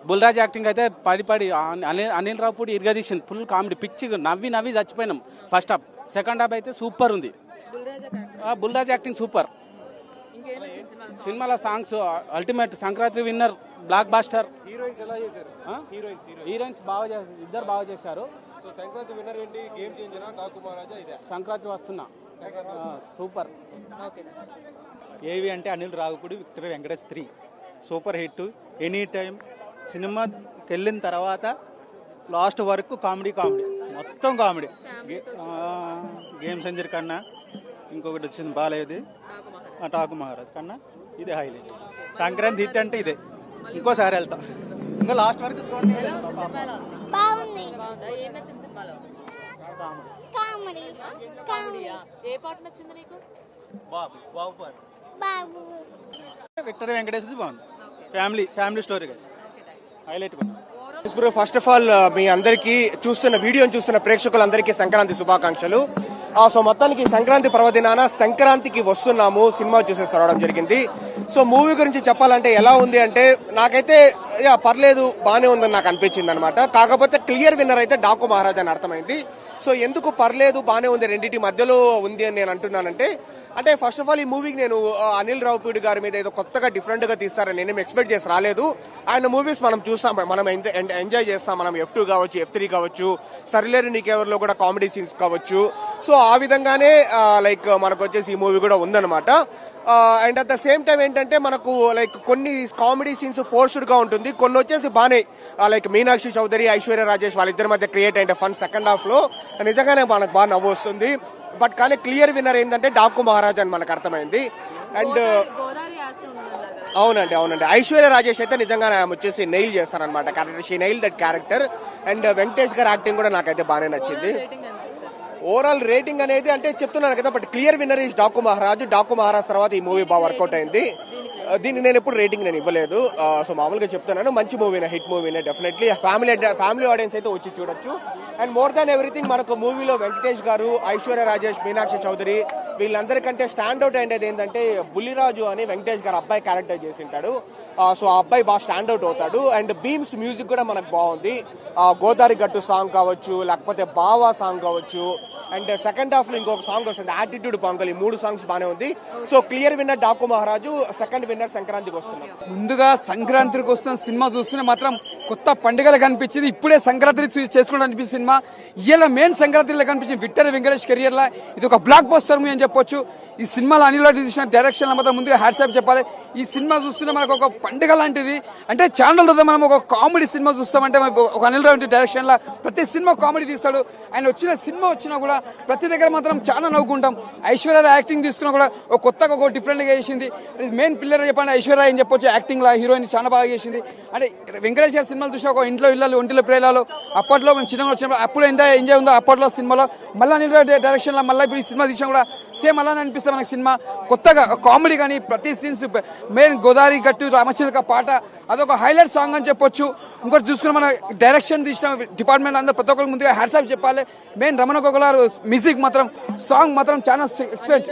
Bulraj acting అయితే పడి పడి అనిల్ రావుపూడి ఇరగదీసింది. ఫుల్ కామెడీ, పిచ్చి నవ్వి నవ్వి చచ్చిపోయినాం. First half. సెకండ్ హాఫ్ అయితే సూపర్ ఉంది. Bulraj acting super. సినిమాల songs ultimate. Sankranti winner, blockbuster. Heroines బాగా చేశారు, ఇద్దరు బాగా చేశారు. సంక్రాంతి విన్నర్ ఏంటి? గేమ్ చేంజరా, డాకు మహారాజా? ఇదే సంక్రాంతి వస్తున్నా. సూపర్. ఏవి అంటే Anil Ravipudi, victory Venkatesh 3 super hit. Any time సినిమాకి వెళ్ళిన తర్వాత లాస్ట్ వరకు కామెడీ మొత్తం కామెడీ. గేమ్ సెంచర్ కన్నా ఇంకొకటి వచ్చింది బాలేదు, టాకు మహారాజ్ కన్నా ఇదే హైలైట్. సంక్రాంతి హిట్ అంటే ఇదే. ఇంకోసారి వెళ్తాం, ఇంకా లాస్ట్ వరకు బాగుంది. ఏ పాట నచ్చింది నీకు? విక్టరీ వెంకటేష్ బాగుంది. ఫ్యామిలీ స్టోరీ కదా, హైలైట్. ఫస్ట్ ఆఫ్ ఆల్ మీ అందరికీ వీడియోని చూస్తున్న ప్రేక్షకులందరికీ సంక్రాంతి శుభాకాంక్షలు. సో మొత్తానికి సంక్రాంతి పర్వదినాన సంక్రాంతికి వస్తున్నాము సినిమా చూసేసి రావడం జరిగింది. సో మూవీ గురించి చెప్పాలంటే ఎలా ఉంది అంటే నాకైతే పర్లేదు, బానే ఉందని నాకు అనిపించింది అనమాట. కాకపోతే క్లియర్ విన్నర్ అయితే డాకు మహారాజ్ అని అర్థమైంది. సో ఎందుకు పర్లేదు బానే ఉంది రెండింటి మధ్యలో ఉంది అని నేను అంటున్నానంటే, అంటే ఫస్ట్ ఆఫ్ ఆల్ ఈ మూవీకి నేను అనిల్ రావుపూడి గారి మీద ఏదో కొత్తగా డిఫరెంట్ గా తీస్తారని నేనేం ఎక్స్పెక్ట్ చేసి రాలేదు. ఆయన మూవీస్ మనం చూస్తాం, మనం ఎంజాయ్ చేస్తాం. మనం F2 కావచ్చు, F3 కావచ్చు, సరిలేరు నీకెవరిలో కూడా కామెడీ సీన్స్ కావచ్చు. సో ఆ విధంగానే లైక్ మనకు వచ్చేసి ఈ మూవీ కూడా ఉందన్నమాట. And at the same time ఏంటంటే మనకు లైక్ కొన్ని కామెడీ సీన్స్ ఫోర్స్డ్ గా ఉంటుంది, కొన్ని వచ్చేసి బానే లైక్ మీనాక్షి చౌదరి, ఐశ్వర్య రాజేష్ వాళ్ళిద్దరి మధ్య క్రియేట్ అయిన ఫన్ సెకండ్ హాఫ్ లో నిజంగానే మనకు బాగా నవ్వు వస్తుంది. బట్ కానీ క్లియర్ విన్నర్ ఏంటంటే డాకు మహారాజ్ అని మనకు అర్థమైంది. అండ్ అవునండి ఐశ్వర్య రాజేష్ అయితే నిజంగా వచ్చేసి నెయిల్ చేస్తారనమాట character. She nail that character. And Venkatesh గారి యాక్టింగ్ కూడా నాకైతే బాగానే నచ్చింది. ఓవరాల్ రేటింగ్ అనేది అంటే చెప్తున్నాను కదా, but clear winner is Daaku Maharaj. Daaku Maharaj తర్వాత ఈ మూవీ బాగా వర్కౌట్ అయింది. దీనికి నేను ఎప్పుడు రేటింగ్ నేను ఇవ్వలేదు. సో మామూలుగా చెప్తున్నాను, మంచి మూవీనే, హిట్ మూవీనే డెఫినెట్లీ. ఫ్యామిలీ ఆడియన్స్ అయితే వచ్చి చూడొచ్చు. అండ్ మోర్ దాన్ ఎవ్రీథింగ్ మనకు మూవీలో వెంకటేష్ గారు, ఐశ్వర్య రాజేష్, మీనాక్షి చౌదరి వీళ్ళందరికంటే స్టాండ్అవుట్ అయ్యేది ఏంటంటే బుల్లిరాజు అని వెంకటేష్ గారు అబ్బాయి క్యారెక్టర్ చేసింటాడు. సో ఆ అబ్బాయి బాగా స్టాండ్అవుట్ అవుతాడు. అండ్ బీమ్స్ మ్యూజిక్ కూడా మనకు బాగుంది. గోదావరి గట్టు సాంగ్ కావచ్చు, లేకపోతే బావా సాంగ్ కావచ్చు. అండ్ సెకండ్ హాఫ్ లో ఇంకొక సాంగ్ వస్తుంది, యాటిట్యూడ్ పొంగల్. ఈ 3 సాంగ్స్ బానే ఉంది. సో క్లియర్ విన్నర్ డాకు మహారాజు, సెకండ్ విన్నర్ సంక్రాంతికి వస్తున్నాం. ముందుగా సంక్రాంతికి వస్తున్న సినిమా చూస్తూనే మాత్రం కొత్త పండుగలు కనిపించింది. ఇప్పుడే సంక్రాంతి చేసుకోవడం అనిపిస్తుంది సినిమా. ఇలా మెయిన్ సంక్రాంతిలో కనిపించింది విక్టరీ వెంకటేష్ కెరియర్ లా ఇది ఒక బ్లాక్ బస్టర్ మూవీ అని చెప్పొచ్చు. ఈ సినిమాలో అనిల్ రావుపూడి తీసిన డైరెక్షన్ లో మాత్రం ముందుగా హ్యాట్సాప్ చెప్పాలి. ఈ సినిమా చూస్తుంటే మనకు ఒక పండుగ లాంటిది. అంటే ఛానల్ తర్వాత మనం ఒక కామెడీ సినిమా చూస్తామంటే ఒక అనిల్ రావుపూడి డైరెక్షన్ లా ప్రతి సినిమా కామెడీ తీస్తాడు. ఆయన వచ్చిన సినిమా వచ్చినా కూడా ప్రతి దగ్గర మాత్రం చాలా నవ్వుకుంటాం. ఐశ్వర్య యాక్టింగ్ తీసుకున్నా కూడా ఒక కొత్తగా ఒక డిఫరెంట్ గా చేసింది. మెయిన్ పిల్లర్ చెప్పండి ఐశ్వర్య అని చెప్పొచ్చు. యాక్టింగ్ లా హీరోయిన్ చాలా బాగా చేసింది. అంటే వెంకటేష్ గారి సినిమాలు చూసి ఒక ఇంట్లో ఇళ్ళలు ఒంటిలో ప్రేలాలు అప్పట్లో మేము చిన్నగా వచ్చినప్పుడు అప్పుడు ఎంత ఎంజాయ్ ఉందో అప్పట్లో సినిమాలో, మళ్ళీ అనిల్ రావుపూడి డైరెక్షన్ లో మళ్ళీ ఇప్పుడు ఈ సినిమా తీసినా కూడా సేమ్ అలానే అనిపిస్తుంది మనకి సినిమా. కొత్తగా కామెడీ కానీ ప్రతి సీన్స్ మెయిన్ గోదావరి గట్టు రామచిలక పాట అదొక హైలైట్ సాంగ్ అని చెప్పొచ్చు. ఇంకోటి చూసుకుని మన డైరెక్షన్ తీసిన డిపార్ట్మెంట్ అందరూ ప్రతి ఒక్కరికి ముందుగా హ్యాట్సాప్ చెప్పాలి. మెయిన్ రమణ గోగులారు మ్యూజిక్ మాత్రం సాంగ్ మాత్రం చాలా ఎక్స్పెక్ట్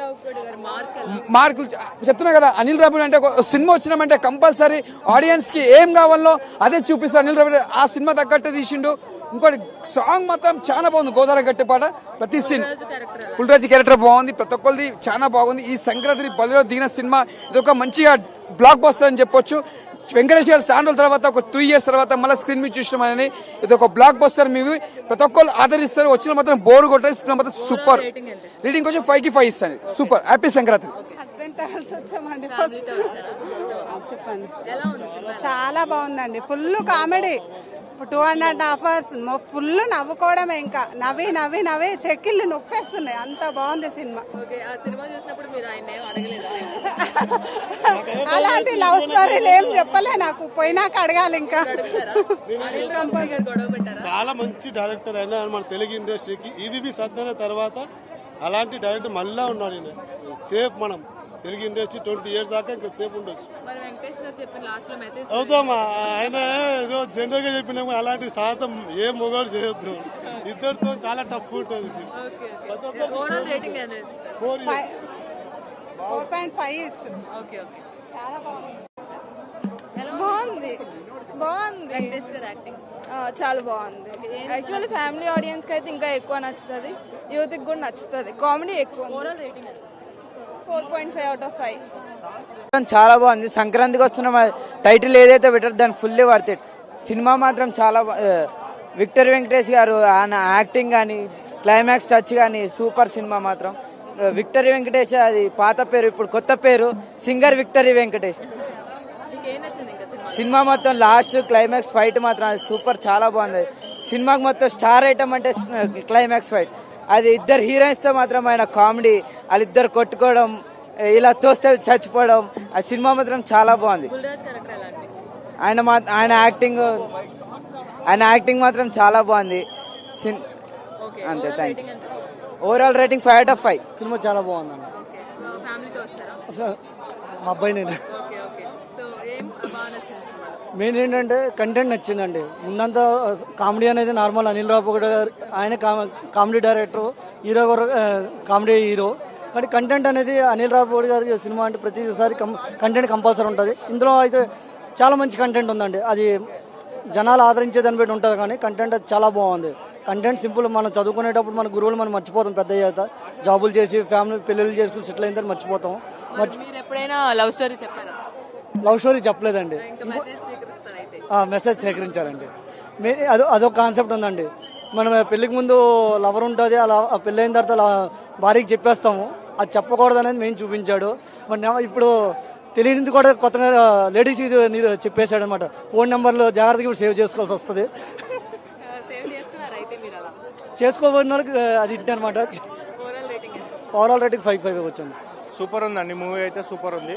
మార్కులు చెప్తున్నా కదా. అనిల్ రావుపూడి అంటే ఒక సినిమా వచ్చినామంటే కంపల్సరీ ఆడియన్స్ కి ఏం కావాలో అదే చూపిస్తారు. అనిల్ రావుపూడి ఆ సినిమా తగ్గట్టు తీసిండు. ఇంకోటి సాంగ్ మాత్రం చాలా బాగుంది. గోదావరి గట్టి పాట ప్రతి సీన్ పుల్రాజు క్యారెక్టర్ బాగుంది. ప్రతి ఒక్కరిది చాలా బాగుంది. ఈ సంక్రాంతి బలిలో దిగిన సినిమా ఇది ఒక మంచిగా బ్లాక్ బస్టర్ అని చెప్పొచ్చు. వెంకటేష్ గారు స్టాండ్ తర్వాత ఒక 2 years తర్వాత మళ్ళీ స్క్రీన్ మీద చూసినామని ఇది ఒక బ్లాక్ బస్టర్ మూవీ. ప్రతి ఒక్కరు ఆదరిస్తారు. వచ్చిన మాత్రం బోర్ కొట్టే సినిమా మాత్రం సూపర్. రేటింగ్ కొంచెం 5 కి 5 ఇస్తాను. సూపర్. హ్యాపీ సంక్రాంతి. చెప్పండి. చాలా బాగుందండి. Full comedy. 2.5 hours ఫుల్ నవ్వుకోవడమే. ఇంకా నవ్వి నవ్వి నవ్వి చెక్కిళ్ళు నొప్పేస్తున్నాయి. అంత బాగుంది సినిమా. అలాంటి లవ్ స్టోరీలు ఏం చెప్పలే నాకు. పోయినాక అడగాలి. ఇంకా చాలా మంచి డైరెక్టర్ అయినా మన తెలుగు ఇండస్ట్రీకి ఇది సత్యన తర్వాత అలాంటి డైరెక్టర్ మళ్ళా ఉన్నాడు. సేఫ్ మనం తెలుగు ఇండస్ట్రీ 20 years దాకా ఇంకా సేఫ్ ఉండొచ్చు. అవుతామా ఆయన ఏదో జనరల్ గా చెప్పినాము. అలాంటి సాహసం ఏ మొగాడు చేయొద్దు. ఇద్దరితో చాలా టఫ్ ఉంటుంది. 4.5 చాలా బాగుంది. బాగుంది. వెంకటేష్ గారి యాక్టింగ్ చాలా బాగుంది. యాక్చువల్లీ ఫ్యామిలీ ఆడియన్స్ కి అయితే ఇంకా ఎక్కువ నచ్చుతుంది, యూత్ కి కూడా నచ్చుతుంది. కామెడీ ఎక్కువ. Overall rating 4.5 out of 5. చాలా బాగుంది. సంక్రాంతికి వస్తున్న టైటిల్ ఏదైతే పెట్టారో దాన్ని ఫుల్లీ వర్త్ ఇట్. సినిమా మాత్రం చాలా విక్టర్ వెంకటేష్ గారు ఆయన యాక్టింగ్ కానీ క్లైమాక్స్ టచ్ కానీ సూపర్. సినిమా మాత్రం విక్టరీ వెంకటేష్ అది పాత పేరు, ఇప్పుడు కొత్త పేరు సింగర్ విక్టరీ వెంకటేష్. సినిమా మొత్తం లాస్ట్ క్లైమాక్స్ ఫైట్ మాత్రం అది సూపర్, చాలా బాగుంది. సినిమాకి మొత్తం స్టార్ ఐటమ్ అంటే క్లైమాక్స్ ఫైట్. అది ఇద్దరు హీరోయిన్స్ తో మాత్రం ఆయన కామెడీ, వాళ్ళిద్దరు కొట్టుకోవడం, ఇలా తోస్తే చచ్చిపోవడం, ఆ సినిమా మాత్రం చాలా బాగుంది. ఆయన యాక్టింగ్ మాత్రం చాలా బాగుంది. అంతే, thank you. Overall rating 5 out of 5. Cinema చాలా బాగుందండి. మా అబ్బాయి నేను మెయిన్ ఏంటంటే కంటెంట్ నచ్చిందండి. ముందంతా కామెడీ అనేది నార్మల్. అనిల్ రావుపూడి గారు ఆయన comedy director, hero comedy hero. కానీ కంటెంట్ అనేది అనిల్ రావుపూడి గారి సినిమా అంటే ప్రతిసారి కంటెంట్ కంపల్సరీ ఉంటుంది. ఇందులో అయితే చాలా మంచి కంటెంట్ ఉందండి. అది జనాలు ఆదరించే దాన్ని బట్టి ఉంటుంది. కానీ కంటెంట్ అది చాలా బాగుంది. Content simple. మనం చదువుకునేటప్పుడు మన గురువులు మనం మర్చిపోతాం. పెద్ద అయ్యాక జాబులు చేసి ఫ్యామిలీ పెళ్ళిళ్ళు చేసుకుని సెటిల్ అయిన తర్వాత మర్చిపోతాం. ఎప్పుడైనా లవ్ స్టోరీ చెప్పారా? లవ్ స్టోరీ చెప్పలేదండి. మెసేజ్ సేకరించారండి. అదొక కాన్సెప్ట్ ఉందండి. మనం పెళ్లికి ముందు లవర్ ఉంటుంది, అలా పెళ్ళి అయిన తర్వాత భార్యకి చెప్పేస్తాము. అది చెప్పకూడదు అనేది మేము చూపించాడు. మరి ఇప్పుడు తెలియనిది కూడా కొత్తగా లేడీస్ చెప్పేశాడు అనమాట. ఫోన్ నెంబర్లు జాగ్రత్తగా ఇప్పుడు సేవ్ చేసుకోవాల్సి వస్తుంది. చేసుకోబోయిన వాళ్ళకి అది ఇంటి అనమాట. ఓవరాల్ రేటింగ్ 5 వచ్చింది. సూపర్ ఉందండి. మూవీ అయితే సూపర్ ఉంది.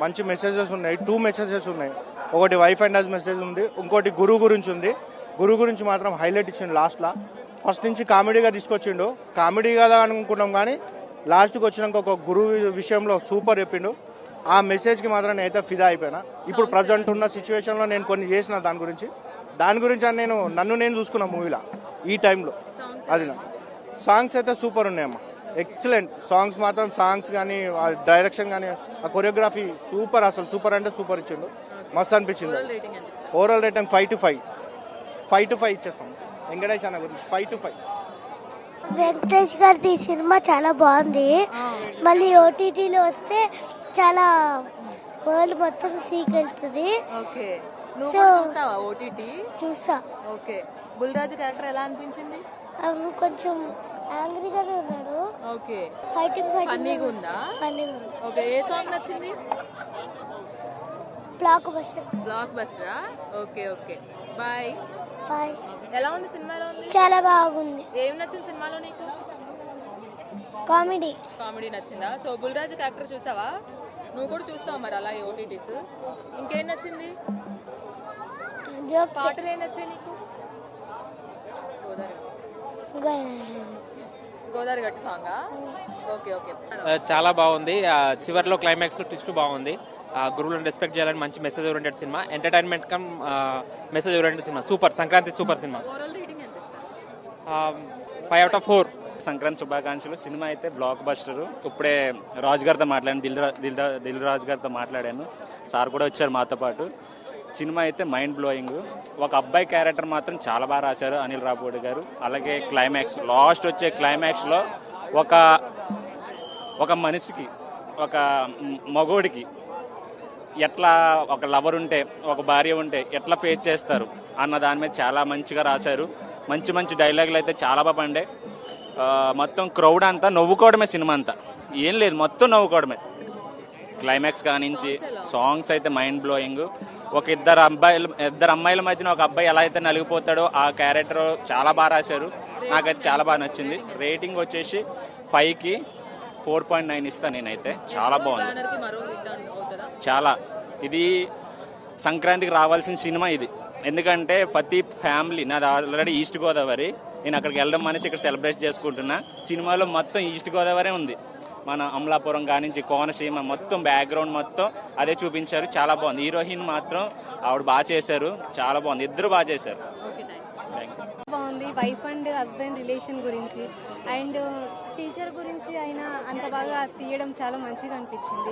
మంచి మెసేజెస్ ఉన్నాయి. 2 మెసేజెస్ ఉన్నాయి. ఒకటి వైఫ్ అండ్ హస్బెండ్ మెసేజ్ ఉంది, ఇంకోటి గురువు గురించి ఉంది. గురువు గురించి మాత్రం హైలైట్ ఇచ్చిండు లాస్ట్లో. ఫస్ట్ నుంచి కామెడీగా తీసుకొచ్చిండు. కామెడీ కదా అనుకున్నాం కానీ లాస్ట్కి వచ్చినాక ఒక గురువు విషయంలో సూపర్ చెప్పిండు. ఆ మెసేజ్కి మాత్రం నేనైతే ఫిదా అయిపోయినా. ఇప్పుడు ప్రజెంట్ ఉన్న సిచ్యువేషన్లో నేను కొన్ని చేసిన దాని గురించి అని నన్ను నేను చూసుకున్నా మూవీలో ఈ టైంలో. అది సాంగ్స్ అయితే సూపర్ ఉన్నాయమ్మా, ఎక్సలెంట్ సాంగ్స్ మాత్రం. సాంగ్స్ కానీ ఆ డైరెక్షన్ కానీ ఆ కొరియోగ్రఫీ సూపర్, అసలు సూపర్ అంటే సూపర్ ఇచ్చిండు. మస్తు అనిపించింది. ఓవరాల్ రేటింగ్ 5 to 5 ఇచ్చేస్తాం. వెంకటేష్ అన్న గురించి 5 to 5. వెంకటేష్ గారి సినిమా చాలా బాగుంది. మళ్ళీ ఓటీటీలో వస్తే చాలా వరల్డ్ మొత్తం సీకెళ్తుంది. చూస్తా. ఓకే, బుల్రాజు క్యారెక్టర్ ఎలా అనిపించింది? కొంచెం యాంగ్రీగానే ఉన్నాడు. ఓకే, ఫైటింగ్ ఫన్నీగా ఉందా? ఓకే, ఏ సాంగ్ నచ్చింది? బ్లాక్ బస్టరా? Okay, bye. ఎలా ఉంది సినిమా? ఎలా ఉంది? చాలా బాగుంది. ఏం నచ్చింది సినిమాలో నీకు? కామెడీ నచ్చిందా? సో బుల్రాజు క్యారెక్టర్ చూసావా? నువ్వు కూడా చూస్తావు మరి అలాగే ఓటీటీస్. ఇంకేం నచ్చింది? పాటలు ఏం నచ్చాయి నీకు? గోదావరి గట్టు సాంగా? ఓకే. చాలా బాగుంది. చివరిలో క్లైమాక్స్ ట్విస్ట్ బాగుంది. గురువులను రెస్పెక్ట్ చేయాలని మంచి message oriented cinema. Entertainment come message oriented cinema. Super. Sankranti super cinema. 5 out of 4. Sankranti శుభాకాంక్షలు. సినిమా అయితే బ్లాక్ బస్టర్. ఇప్పుడే రాజు గారితో మాట్లాడాను, దిల్ రాజు గారితో మాట్లాడాను. సార్ కూడా వచ్చారు మాతో పాటు. సినిమా అయితే మైండ్ బ్లోయింగ్. ఒక అబ్బాయి క్యారెక్టర్ మాత్రం చాలా బాగా రాశారు అనిల్ రావుపూడి గారు. అలాగే క్లైమాక్స్, లాస్ట్ వచ్చే క్లైమాక్స్లో ఒక మనిషికి, ఒక మగోడికి ఎట్లా ఒక లవర్ ఉంటే, ఒక భార్య ఉంటే ఎట్లా ఫేస్ చేస్తారు అన్న దాని మీద చాలా మంచిగా రాశారు. మంచి డైలాగులు అయితే చాలా బాగా పండే. మొత్తం క్రౌడ్ అంతా నవ్వుకోవడమే. సినిమా అంతా ఏం లేదు, మొత్తం నవ్వుకోవడమే. క్లైమాక్స్ కానించి సాంగ్స్ అయితే మైండ్ బ్లోయింగ్. ఒక ఇద్దరు అమ్మాయిల మధ్యన ఒక అబ్బాయి ఎలా అయితే నలిగిపోతాడో ఆ క్యారెక్టర్ చాలా బాగా రాశారు. నాకైతే చాలా బాగా నచ్చింది. రేటింగ్ వచ్చేసి 5కి 4.9 ఇస్తా నేనైతే. చాలా బాగుంది. చాలా ఇది సంక్రాంతికి రావాల్సిన సినిమా ఇది. ఎందుకంటే ప్రతి ఫ్యామిలీ, నాది ఆల్రెడీ ఈస్ట్ గోదావరి, నేను అక్కడికి వెళ్ళడం అనేసి ఇక్కడ సెలబ్రేట్ చేసుకుంటున్నా. సినిమాలో మొత్తం ఈస్ట్ గోదావరి ఉంది. మన అమలాపురం కానించి కోనసీమ మొత్తం బ్యాక్గ్రౌండ్ మొత్తం అదే చూపించారు. చాలా బాగుంది. హీరోయిన్ మాత్రం ఆవిడ బాగా చేశారు, చాలా బాగుంది. ఇద్దరు బాగా చేశారు. Thank you. బాగుంది. వైఫ్ అండ్ హస్బెండ్ రిలేషన్ గురించి అండ్ టీచర్ గురించి అయినా అంత బాగా తీయడం చాలా మంచిగా అనిపించింది.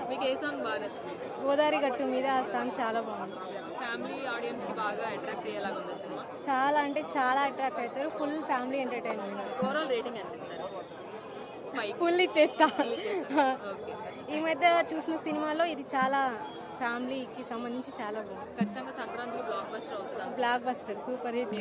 మీకు ఏ సాంగ్ బాగా నచ్చింది? గోదావరి గట్టు మీద ఆ సాంగ్ చాలా బాగుంది. ఫ్యామిలీ ఆడియన్స్ కి బాగా అట్రాక్ట్ అయ్యేలాగా ఉంది సినిమా. చాలా అంటే చాలా అట్రాక్ట్ అవుతారు. Full family entertainment. Overall rating ఎంత ఇస్తారు? ఫుల్ ఇచ్చేస్తా. ఈ మధ్య చూసిన సినిమాలో ఇది చాలా ఫ్యామిలీకి సంబంధించి చాలా బాగుంది. ఖచ్చితంగా సంక్రాంతికి బ్లాక్ బస్టర్ అవుతుంది. Block buster super hit.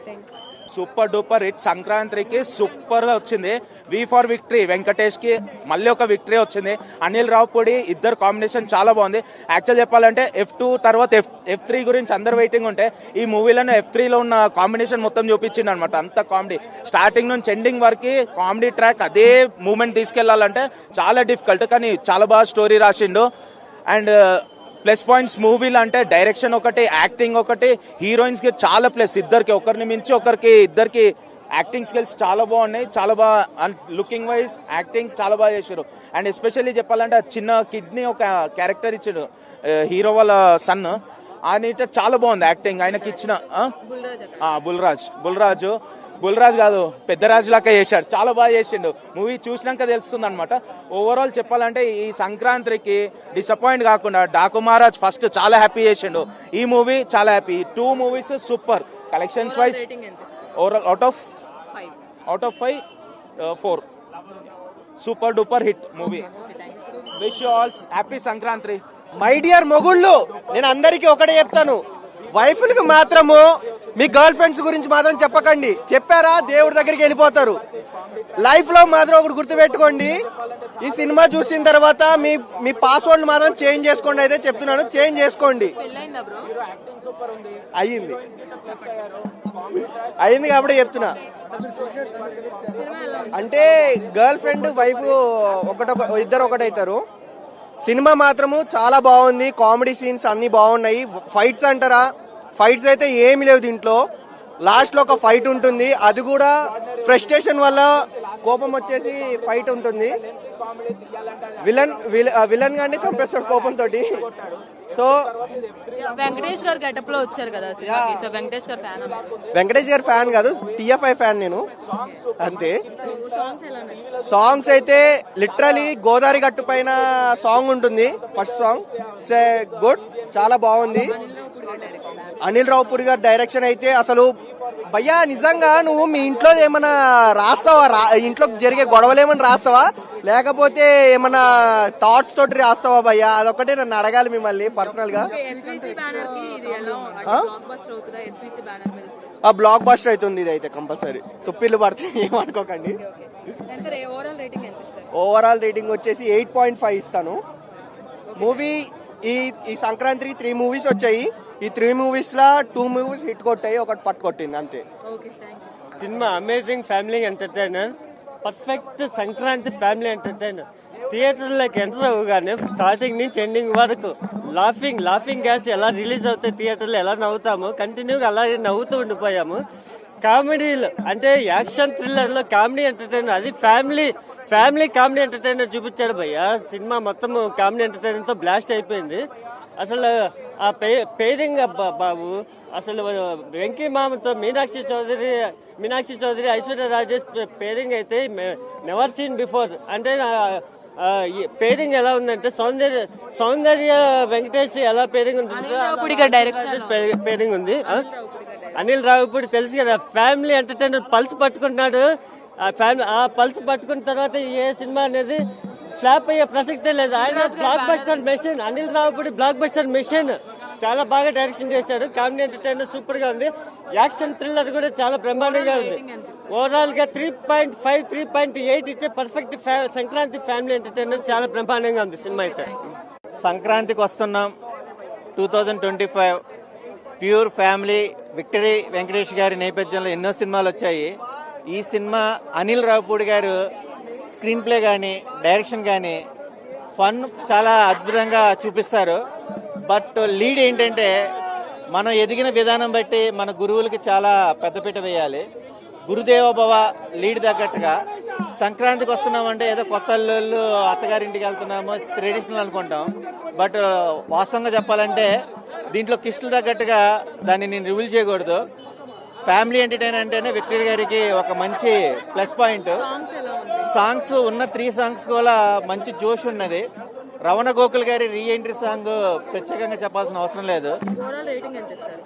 Thank you. Super duper hit. సంక్రాంతికి సూపర్ గా వచ్చింది. వి ఫర్ విక్టరీ వెంకటేష్ కి మళ్ళీ ఒక విక్టరీ వచ్చింది. అనిల్ రావుపూడి ఇద్దరు కాంబినేషన్ చాలా బాగుంది. యాక్చువల్ చెప్పాలంటే F2 తర్వాత F3 గురించి అందరు వెయిటింగ్ ఉంటే ఈ మూవీలోనే F3 లో ఉన్న కాంబినేషన్ మొత్తం చూపించింది అనమాట. అంత కామెడీ స్టార్టింగ్ నుంచి ఎండింగ్ వరకు కామెడీ ట్రాక్ అదే మూమెంట్ తీసుకెళ్లాలంటే చాలా డిఫికల్ట్, కానీ చాలా బాగా స్టోరీ రాసిండు. అండ్ ప్లస్ పాయింట్స్ మూవీలో అంటే డైరెక్షన్ ఒకటి, యాక్టింగ్ ఒకటి, హీరోయిన్స్ కి చాలా ప్లస్. ఇద్దరికి ఒకరిని మించి ఒకరికి ఇద్దరికి యాక్టింగ్ స్కిల్స్ చాలా బాగున్నాయి. చాలా బాగా లుకింగ్ వైజ్ యాక్టింగ్ చాలా బాగా చేశారు. అండ్ ఎస్పెషల్లీ చెప్పాలంటే చిన్న కిడ్నీ ఒక క్యారెక్టర్ ఇచ్చాడు హీరో వాళ్ళ సన్. ఆయన చాలా బాగుంది యాక్టింగ్. ఆయనకి ఇచ్చిన బుల్రాజ్ కాదు పెద్దరాజు లాగా చేశాడు. చాలా బాగా చేసిండు. మూవీ చూసినాక తెలుస్తుంది అనమాట. ఓవరాల్ చెప్పాలంటే ఈ సంక్రాంతికి డిసప్పాయింట్ కాకుండా డాకు మహారాజ్ ఫస్ట్ చాలా హ్యాపీ చేసిండు. ఈ మూవీ చాలా happy. 2 movies super collections wise. Overall out of 5 4 super duper hit movie. Wish you all happy Sankranti. My dear మొగుళ్ళు, నేను అందరికీ ఒకటే చెప్తాను, వైఫ్లకు మాత్రము మీ గర్ల్ ఫ్రెండ్స్ గురించి మాత్రం చెప్పకండి. చెప్పారా దేవుడి దగ్గరికి వెళ్ళిపోతారు. లైఫ్ లో మాత్రం ఒకటి గుర్తుపెట్టుకోండి, ఈ సినిమా చూసిన తర్వాత మీ పాస్వర్డ్ మాత్రం చేంజ్ చేసుకోండి. అయితే చెప్తున్నాను, చేంజ్ చేసుకోండి. అయింది కాబట్టి చెప్తున్నా. అంటే గర్ల్ ఫ్రెండ్ వైఫ్ ఇద్దరు ఒకటైతారు. సినిమా మాత్రము చాలా బాగుంది. కామెడీ సీన్స్ అన్ని బాగున్నాయి. ఫైట్స్ అంటారా, ఫైట్స్ అయితే ఏమి లేవు దీంట్లో. లాస్ట్ లో ఒక ఫైట్ ఉంటుంది, అది కూడా ఫ్రస్ట్రేషన్ వల్ల కోపం వచ్చేసి ఫైట్ ఉంటుంది. విలన్ గానే చంపేస్తాడు కోపంతో. సో వెంకటేష్ గారు గెటప్ లో వచ్చారు కదా. సో వెంకటేష్ గారు ఫ్యాన్? వెంకటేష్ గారి ఫ్యాన్ కాదు, TFI ఫ్యాన్ నేను అంతే. సాంగ్స్ అయితే లిటరలీ గోదావరి గట్టు పైన సాంగ్ ఉంటుంది, ఫస్ట్ సాంగ్. ఇట్స్ గుడ్, చాలా బాగుంది. అనిల్ రావుపూడి గారి డైరెక్షన్ అయితే అసలు భయ్యా నిజంగా నువ్వు మీ ఇంట్లో ఏమన్నా రాస్తావా? ఇంట్లో జరిగే గొడవలు ఏమన్నా రాస్తావా, లేకపోతే ఏమన్నా థాట్స్ తోటి రాస్తావా భయ్యా? అదొకటే నన్ను అడగాలి మిమ్మల్ని పర్సనల్ గా. బ్లాక్ బస్టర్ అవుతుంది ఇది అయితే కంపల్సరీ. తుప్పిళ్ళు పడుతుంది, ఏమనుకోకండి. ఓవరాల్ రేటింగ్ వచ్చేసి 8.5 ఇస్తాను. మూవీ ఈ సంక్రాంతికి 3 మూవీస్ వచ్చాయి. ఈ 3 మూవీస్ లా 2 మూవీస్ హిట్ కొట్టాయి, ఒకటి పట్టు కొట్టింది అంతే. సినిమా amazing family entertainer, perfect Sankranti family entertainer. థియేటర్లోకి ఎంటర్ అవ్వగానే స్టార్టింగ్ నుంచి ఎండింగ్ వరకు లాఫింగ్ గ్యాస్ ఎలా రిలీజ్ అవుతాయి థియేటర్లో, ఎలా నవ్వుతాము, కంటిన్యూగా అలాగే నవ్వుతూ ఉండిపోయాము. కామెడీలు అంటే యాక్షన్ థ్రిల్లర్ లో కామెడీ ఎంటర్టైనర్, అది ఫ్యామిలీ కామెడీ ఎంటర్టైనర్ చూపించాడు భయ్య. సినిమా మొత్తం కామెడీ ఎంటర్టైనర్ తో బ్లాస్ట్ అయిపోయింది. అసలు ఆ పేరింగ్ బాబు, అసలు వెంకీ మామతో మీనాక్షి చౌదరి ఐశ్వర్య రాజేష్ పేరింగ్ అయితే నెవర్ సీన్ బిఫోర్. అంటే పేరింగ్ ఎలా ఉందంటే సౌందర్య వెంకటేష్ ఎలా పేరింగ్ ఉంది, పేరింగ్ ఉంది. అనిల్ రావుపూడి తెలుసు కదా, ఫ్యామిలీ ఎంటర్టైనర్ పల్స్ పట్టుకుంటున్నాడు. ఆ పల్స్ పట్టుకున్న తర్వాత ఏ సినిమా అనేది ఫ్లాప్ అయ్యే ప్రసక్తే లేదు. ఆయన block buster machine, Anil Ravipudi block buster machine. చాలా బాగా డైరెక్షన్ చేశారు. కామెడీ ఎంటర్టైనర్ సూపర్ గా ఉంది. యాక్షన్ థ్రిల్లర్ కూడా చాలా బ్రహ్మాండంగా ఉంది. ఓవరాల్ గా 3.5 3.8 ఇచ్చే పర్ఫెక్ట్ సంక్రాంతి ఫ్యామిలీ ఎంటర్టైనర్. చాలా బ్రహ్మాండంగా ఉంది సినిమా అయితే. సంక్రాంతికి వస్తున్నాం 2025. Pure family. విక్టరీ వెంకటేష్ గారి నేపథ్యంలో ఎన్నో సినిమాలు వచ్చాయి. ఈ సినిమా అనిల్ రావుపూడి గారు స్క్రీన్ ప్లే కానీ డైరెక్షన్ కానీ ఫన్ చాలా అద్భుతంగా చూపిస్తారు. బట్ లీడ్ ఏంటంటే మనం ఎదిగిన విధానం బట్టి మన గురువులకి చాలా పెద్దపీట వేయాలి. గురుదేవోభవ లీడ్ తగ్గట్టుగా సంక్రాంతికి వస్తున్నామంటే ఏదో కొత్త అల్లుళ్ళు అత్తగారింటికి వెళ్తున్నాము ట్రెడిషనల్ అనుకుంటాం. బట్ వాస్తవంగా చెప్పాలంటే దీంట్లో కిస్టులు తగ్గట్టుగా దాన్ని నేను రివీల్ చేయకూడదు. ఫ్యామిలీ ఎంటర్టైనర్ అంటేనే విక్టరీ గారికి ఒక మంచి ప్లస్ పాయింట్. సాంగ్స్ ఉన్న 3 సాంగ్స్ కూడా మంచి జోష్ ఉన్నది. రవణ గోకుల్ గారి రీ ఎంట్రీ సాంగ్ ప్రత్యేకంగా చెప్పాల్సిన అవసరం లేదు.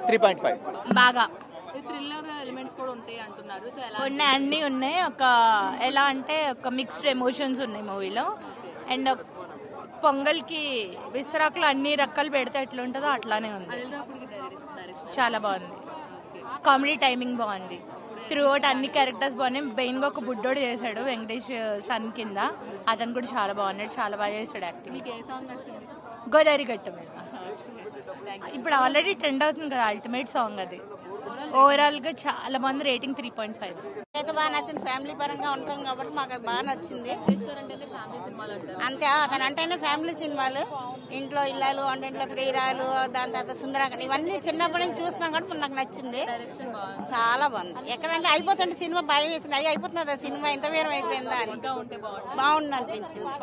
3.5. బాగా థ్రిల్లర్ ఎలిమెంట్స్ కూడా ఉంటాయి అంటున్నారు. సో ఎలా ఉన్నాయి, అన్నీ ఉన్నాయి. ఎలా అంటే ఒక మిక్స్డ్ ఎమోషన్స్ ఉన్నాయి మూవీలో. అండ్ పొంగల్కి విస్తరాకులు అన్ని రకాలు పెడితే ఎట్లా ఉంటుందో అట్లానే ఉంది. చాలా బాగుంది. కామెడీ టైమింగ్ బాగుంది. త్రూ అవుట్ అన్ని క్యారెక్టర్స్ బాగున్నాయి. మెయిన్ గా ఒక బుడ్డోడు చేశాడు వెంకటేష్ సన్ కింద, అతను కూడా చాలా బాగున్నాడు. చాలా బాగా చేశాడు యాక్టింగ్. మీకు ఏ సాంగ్ నచ్చింది? గోదావరి గట్టు మీద ఇప్పుడు ఆల్రెడీ ట్రెండ్ అవుతుంది కదా, అల్టిమేట్ సాంగ్ అది. ఓవరాల్ గా చాలా మంది రేటింగ్ 3.5. అయితే బాగా నచ్చింది. ఫ్యామిలీ పరంగా ఉంటాం కాబట్టి మాకు బాగా నచ్చింది. అంతే, అతను అంటేనే ఫ్యామిలీ సినిమాలు. ఇంట్లో ఇల్లాలు, వంటింట్లో ప్రియురాలు, దాని తర్వాత సుందరంగా ఇవన్నీ చిన్నప్పటి నుంచి చూస్తున్నాం కాబట్టి నాకు నచ్చింది. చాలా బాగుంది. ఎక్కడంటే అయిపోతుంటే సినిమా భయం వేసింది. అయిపోతున్నది సినిమా ఇంత వేరం అయిపోయిందా అని. బాగుంది అనిపించింది.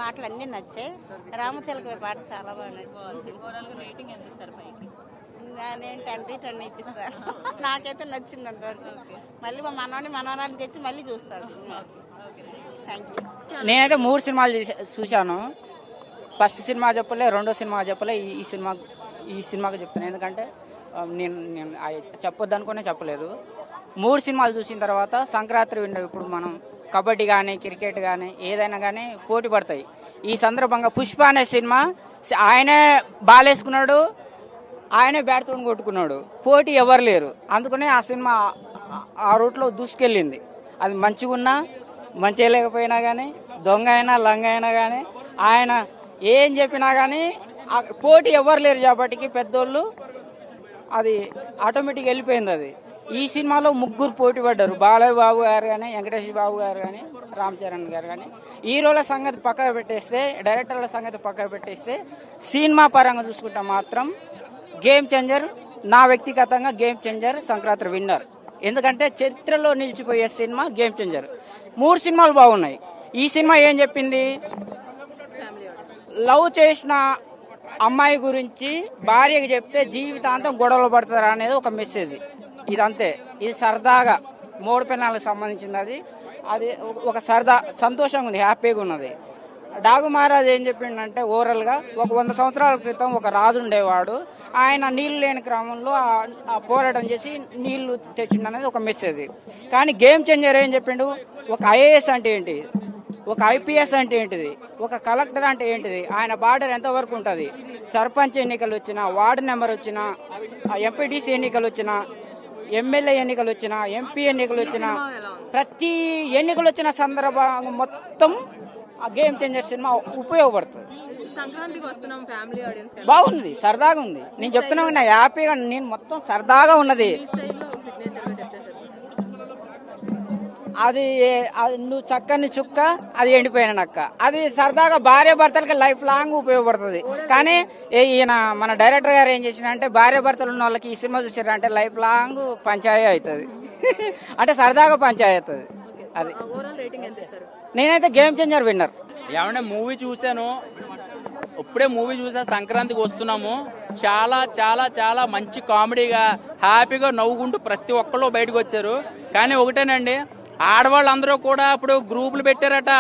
పాటలు అన్ని నచ్చాయి. రామచిలక పాట చాలా బాగా నచ్చింది. నేను 10 ఇచ్చిస్తాను. నాకైతే నచ్చింది అంతవరకు. మళ్ళీ మా మనవరాలు తెచ్చి మళ్ళీ చూస్తాను. Thank you. నేనైతే 3 సినిమాలు చూశాను. ఫస్ట్ సినిమా చెప్పలే, రెండో సినిమా చెప్పలే, ఈ సినిమాకి చెప్తాను. ఎందుకంటే నేను చెప్పొద్దు అనుకునే చెప్పలేదు. 3 సినిమాలు చూసిన తర్వాత సంక్రాంతి విండో. ఇప్పుడు మనం కబడ్డీ కానీ క్రికెట్ కానీ ఏదైనా కానీ పోటీ పడతాయి. ఈ సందర్భంగా పుష్ప అనే సినిమా ఆయనే బాలేసుకున్నాడు, ఆయనే బ్యాట్తో కొట్టుకున్నాడు. పోటీ ఎవరు లేరు. అందుకనే ఆ సినిమా ఆ రూట్లో దూసుకెళ్ళింది. అది మంచిగా ఉన్నా మంచిగా లేకపోయినా కానీ, దొంగ అయినా లంగ అయినా కానీ, ఆయన ఏం చెప్పినా కానీ పోటీ ఎవరు లేరు కాబట్టి పెద్దోళ్ళు అది ఆటోమేటిక్ వెళ్ళిపోయింది. అది ఈ సినిమాలో 3 పోటీ పడ్డారు. బాలయ్య బాబు గారు కానీ, వెంకటేష్ బాబు గారు కానీ, రామ్ చరణ్ గారు కానీ. హీరోల సంగతి పక్కకు పెట్టేస్తే, డైరెక్టర్ల సంగతి పక్కకు పెట్టేస్తే, సినిమా పరంగా చూసుకుంటే మాత్రం గేమ్ చేంజర్. నా వ్యక్తిగతంగా గేమ్ చేంజర్ సంక్రాంతి విన్నర్. ఎందుకంటే చరిత్రలో నిలిచిపోయే సినిమా గేమ్ చేంజర్. 3 సినిమాలు బాగున్నాయి. ఈ సినిమా ఏం చెప్పింది? లవ్ చేసిన అమ్మాయి గురించి భార్యకి చెప్తే జీవితాంతం గొడవలు పడతారా అనేది ఒక మెసేజ్. ఇదంతే. ఇది సరదాగా 3 పిల్లలకు సంబంధించింది. అది ఒక సరదా సంతోషంగా ఉంది, హ్యాపీగా ఉన్నది. డాగు మహారాజ్ ఏం చెప్పిండంటే ఓవరాల్ గా ఒక 100 సంవత్సరాల క్రితం ఒక రాజు ఉండేవాడు. ఆయన నీళ్లు లేని క్రమంలో పోరాటం చేసి నీళ్లు తెచ్చిండు అనేది ఒక మెసేజ్. కానీ గేమ్ చేంజర్ ఏం చెప్పిండు? ఒక ఐఏఎస్ అంటే ఏంటి, ఒక ఐపీఎస్ అంటే ఏంటిది, ఒక కలెక్టర్ అంటే ఏంటిది, ఆయన బార్డర్ ఎంతవరకు ఉంటుంది, సర్పంచ్ ఎన్నికలు వచ్చినా, వార్డు నెంబర్ వచ్చినా, ఎంపీటీసీ ఎన్నికలు వచ్చినా, ఎమ్మెల్యే ఎన్నికలు వచ్చినా, ఎంపీ ఎన్నికలు వచ్చినా, ప్రతి ఎన్నికలు వచ్చిన సందర్భంగా మొత్తం ఆ గేమ్ చేంజర్ సినిమా ఉపయోగపడుతుంది. సంక్రాంతికి వస్తున్నాం, ఫ్యామిలీ ఆడియన్స్ బాగుంది, సరదాగా ఉంది. నేను చెప్తున్నా నా హ్యాపీగా, నేను మొత్తం సరదాగా ఉన్నది. అది నువ్వు చక్కని చుక్క, అది ఎండిపోయిన నక్క. అది సరదాగా భార్య భర్తలకి లైఫ్ లాంగ్ ఉపయోగపడుతుంది. కానీ ఈయన మన డైరెక్టర్ గారు ఏం చేసినంటే, భార్య భర్తలు ఉన్న వాళ్ళకి ఈ సినిమా చూసారంటే లైఫ్ లాంగ్ పంచాయతీ అవుతుంది. అంటే సరదాగా పంచాయతీ అవుతుంది. అది నేనైతే గేమ్ చేంజర్ విన్నర్. ఏమంటే మూవీ చూశాను, ఇప్పుడే మూవీ చూసా. సంక్రాంతికి వస్తున్నాము. చాలా చాలా చాలా మంచి కామెడీగా హ్యాపీగా నవ్వుకుంటూ ప్రతి ఒక్కళ్ళు బయటకు వచ్చారు. కానీ ఒకటేనండి, ఆడవాళ్ళందరూ కూడా ఇప్పుడు గ్రూపులు పెట్టారట.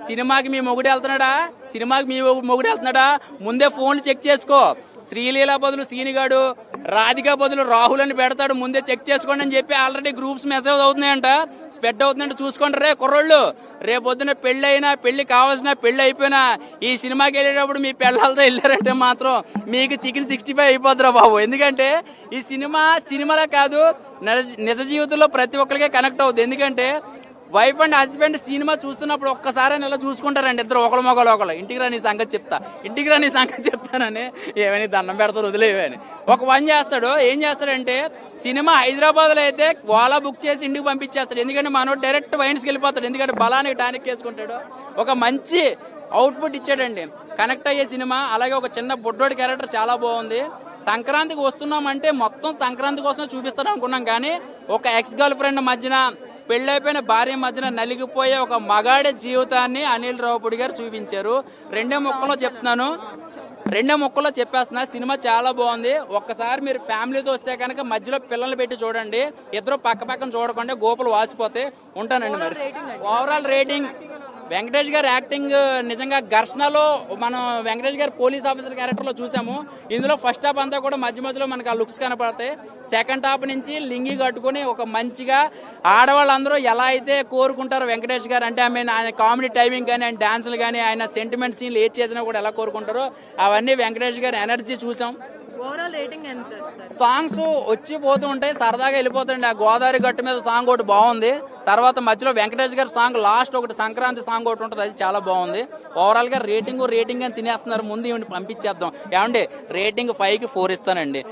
సినిమాకి మీ మొగుడు వెళ్తున్నాడా, సినిమాకి మీ మొగుడు వెళ్తున్నాడా, ముందే ఫోన్లు చెక్ చేసుకో. శ్రీలీల బదులు సీనిగాడు, రాధిక బదులు రాహుల్ అని పెడతాడు, ముందే చెక్ చేసుకోండి అని చెప్పి ఆల్రెడీ గ్రూప్స్ మెసేజ్ అవుతున్నాయంట, స్ప్రెడ్ అవుతుందంటే చూసుకోండి రే కుర్రోళ్ళు. రేపొద్దున పెళ్లి అయినా, పెళ్లి కావాల్సిన, పెళ్లి అయిపోయినా ఈ సినిమాకి వెళ్ళేటప్పుడు మీ పెళ్ళాలతో వెళ్ళారంటే మాత్రం మీకు చికెన్ 65 అయిపోద్దురా బాబు. ఎందుకంటే ఈ సినిమాలో కాదు, నిజ జీవితంలో ప్రతి ఒక్కరికే కనెక్ట్ అవుతుంది. ఎందుకంటే వైఫ్ అండ్ హస్బెండ్ సినిమా చూస్తున్నప్పుడు ఒక్కసారి ఇలా చూసుకుంటారండి ఇద్దరు, ఒకళ్ళు మొగలు ఒకళ్ళు. ఇంటికి రా నీ సంగతి చెప్తానని ఏమని దండం పెడతారు, వదిలేవని ఒక పని చేస్తాడు. ఏం చేస్తాడంటే, సినిమా హైదరాబాద్ లో అయితే ఓలా బుక్ చేసి ఇంటికి పంపించేస్తాడు. ఎందుకంటే మనోడు డైరెక్ట్ వైన్స్కి వెళ్ళిపోతాడు. ఎందుకంటే బలానికి టానిక్ వేసుకుంటాడు. ఒక మంచి అవుట్పుట్ ఇచ్చాడండి, కనెక్ట్ అయ్యే సినిమా. అలాగే ఒక చిన్న బుడ్డోడి క్యారెక్టర్ చాలా బాగుంది. సంక్రాంతికి వస్తున్నామంటే మొత్తం సంక్రాంతి కోసం చూపిస్తాడు అనుకున్నాం, కానీ ఒక ఎక్స్ గర్ల్ ఫ్రెండ్ మధ్యన, పెళ్లైపోయిన భార్య మధ్యన నలిగిపోయే ఒక మగాడి జీవితాన్ని అనిల్ రావుపూడి గారు చూపించారు. 2 ముక్కలో చెప్తున్నాను, రెండో ముక్కలో చెప్పేస్తున్నా, సినిమా చాలా బాగుంది. ఒక్కసారి మీరు ఫ్యామిలీతో వస్తే కనుక మధ్యలో పిల్లల్ని పెట్టి చూడండి, ఇద్దరు పక్క పక్కన చూడకుండా గోపులు వాచిపోతే ఉంటానండి. మరి ఓవరాల్ రేటింగ్ వెంకటేష్ గారి యాక్టింగ్ నిజంగా ఘర్షణలో మనం వెంకటేష్ గారి పోలీస్ ఆఫీసర్ క్యారెక్టర్ లో చూసాము. ఇందులో ఫస్ట్ హాఫ్ అంతా కూడా మధ్య మధ్యలో మనకు ఆ లుక్స్ కనపడతాయి. సెకండ్ హాఫ్ నుంచి లింగి కట్టుకుని ఒక మంచిగా ఆడవాళ్ళందరూ ఎలా అయితే కోరుకుంటారో వెంకటేష్ గారు అంటే ఆయన కామెడీ టైమింగ్ కానీ, ఆయన డాన్సులు కానీ, ఆయన సెంటిమెంట్ సీన్లు ఏది చేసినా కూడా ఎలా కోరుకుంటారో అవన్నీ వెంకటేష్ గారి ఎనర్జీ చూసాం. ఓవరాల్ రేటింగ్ ఎంత? సాంగ్స్ వచ్చి పోతూ ఉంటాయి, సరదాగా వెళ్ళిపోతుండే. ఆ గోదావరి గట్టు మీద సాంగ్ ఒకటి బాగుంది. తర్వాత మధ్యలో వెంకటేష్ గారి సాంగ్ లాస్ట్ ఒకటి సంక్రాంతి సాంగ్ ఒకటి ఉంటుంది, అది చాలా బాగుంది. ఓవరాల్ గా రేటింగ్ అని తినేస్తున్నారు. ముందు ఇవన్నీ పంపించేద్దాం. ఏమండి రేటింగ్ 5కి 4 ఇస్తానండి.